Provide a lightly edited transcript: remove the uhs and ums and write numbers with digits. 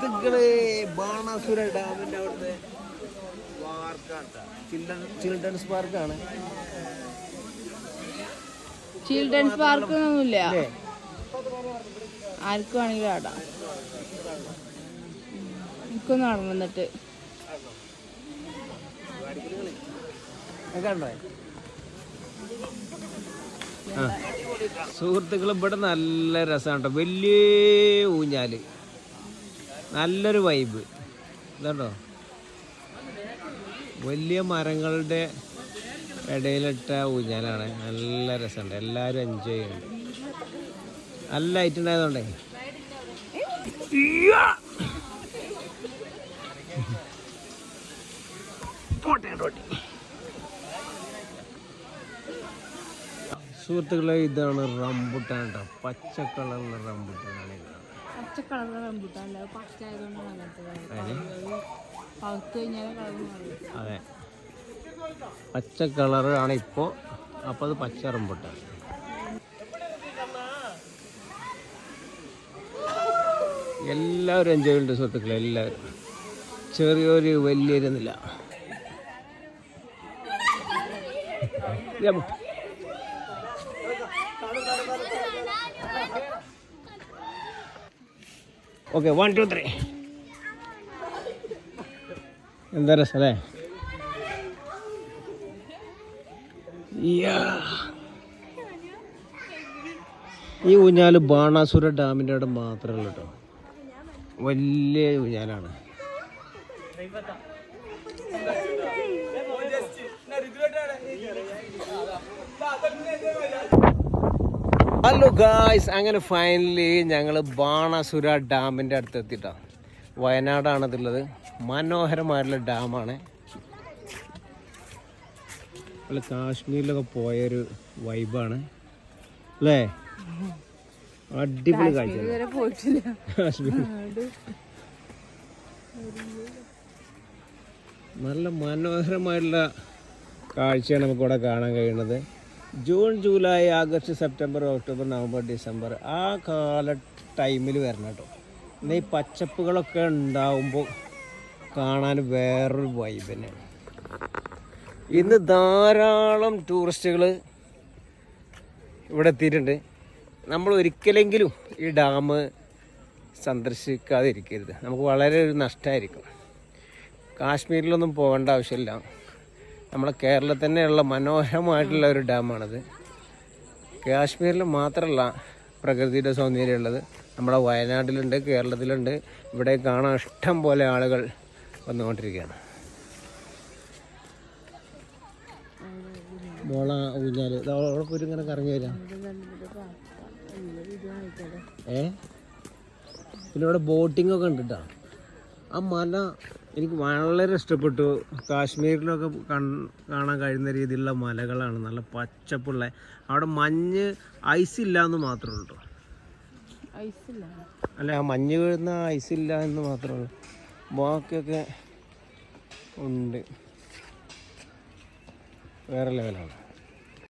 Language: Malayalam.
സുഹൃത്തുക്കളെ ബാണാസുര ഡാമിന്റെ അവിടുത്തെ ചിൽഡ്രൻസ് പാർക്കാണ്. ചിൽഡ്രൻസ് പാർക്കൊന്നുമില്ല, ആർക്കും വേണമെങ്കിലും ആടാം. എനിക്കൊന്നും ആടാം വന്നിട്ട്. സുഹൃത്തുക്കൾ ഇവിടെ നല്ല രസമാണ് കേട്ടോ. വലിയ ഊഞ്ഞാല്, നല്ലൊരു വൈബ് ഇതുണ്ടോ. വലിയ മരങ്ങളുടെ ഇടയിലിട്ട ഊഞ്ഞാലാണ്. നല്ല രസമുണ്ട്, എല്ലാവരും എൻജോയ് ചെയ്യുന്നുണ്ട്. നല്ല ആയിട്ടുണ്ടായതുകൊണ്ടേ സുഹൃത്തുക്കളെ ഇതാണ് റംബുട്ടാൻ കേട്ടോ. പച്ച കളറുള്ള റംബുട്ടാനാണ്. അതെ, പച്ച കളറാണ് ഇപ്പോൾ. അപ്പോൾ അത് പച്ച റംബുട്ടാൻ. എല്ലാവരും എൻജോയ് ചെയ്യുന്നുണ്ട് സുഹൃത്തുക്കളെ, എല്ലാവരും. ചെറിയൊരു വലിയൊരുന്നില്ല. ഓക്കെ, 1 2 3. എന്താ രസം അല്ലേ? ഈ ഊഞ്ഞാല് ബാണാസുര ഡാമിൻ്റെ അവിടെ മാത്രമേ ഉള്ളൂ കേട്ടോ. വലിയ ഊഞ്ഞാലാണ്. ഹലോ ഗായ്സ്, അങ്ങനെ ഫൈനലി ഞങ്ങൾ ബാണാസുര ഡാമിൻ്റെ അടുത്ത് എത്തിയിട്ടാണ്. വയനാടാണതുള്ളത്. മനോഹരമായിട്ടുള്ള ഡാമാണ്. നമ്മൾ കാശ്മീരിലൊക്കെ പോയൊരു വൈബാണ് അല്ലേ? അടിപൊളി കാഴ്ച. നല്ല മനോഹരമായിട്ടുള്ള കാഴ്ചയാണ് നമുക്കിവിടെ കാണാൻ കഴിയുന്നത്. June July August September October November December ആ കാല ടൈമിൽ വരണം കേട്ടോ. എന്നാൽ ഈ പച്ചപ്പുകളൊക്കെ ഉണ്ടാവുമ്പോൾ കാണാൻ വേറൊരു വൈബ് തന്നെയാണ്. ഇന്ന് ധാരാളം ടൂറിസ്റ്റുകൾ ഇവിടെ എത്തിയിട്ടുണ്ട്. നമ്മൾ ഒരിക്കലെങ്കിലും ഈ ഡാം സന്ദർശിക്കാതിരിക്കരുത്. നമുക്ക് വളരെ ഒരു നഷ്ടമായിരിക്കും. കാശ്മീരിലൊന്നും പോകേണ്ട ആവശ്യമില്ല. നമ്മളെ കേരളത്തിൽ തന്നെയുള്ള മനോഹരമായിട്ടുള്ള ഒരു ഡാമാണത്. കാശ്മീരിൽ മാത്രമല്ല പ്രകൃതിയുടെ സൗന്ദര്യമുള്ളത്. നമ്മുടെ വയനാട്ടിലുണ്ട്, കേരളത്തിലുണ്ട്. ഇവിടെ കാണാൻ ഇഷ്ടം പോലെ ആളുകൾ വന്നുകൊണ്ടിരിക്കുകയാണ്. മോള ഊഞ്ഞാല് അവിടെ പോയിട്ട് ഇങ്ങനെ കറങ്ങി വരാം. പിന്നെ ഇവിടെ ബോട്ടിംഗ് ഒക്കെ ഉണ്ട് കേട്ടോ. ആ മല എനിക്ക് വളരെ ഇഷ്ടപ്പെട്ടു. കാശ്മീരിലൊക്കെ കാണാൻ കഴിയുന്ന രീതിയിലുള്ള മലകളാണ്, നല്ല പച്ചപ്പുള്ള. അവിടെ മഞ്ഞ് ഐസില്ല എന്ന് മാത്രമേ ഉള്ളൂ. അല്ല, ആ മഞ്ഞ് വീഴുന്ന ഐസില്ല എന്ന് മാത്രമേ ഉള്ളൂ. ബാക്കിയൊക്കെ ഉണ്ട്. വേറെ ലെവലാണ്.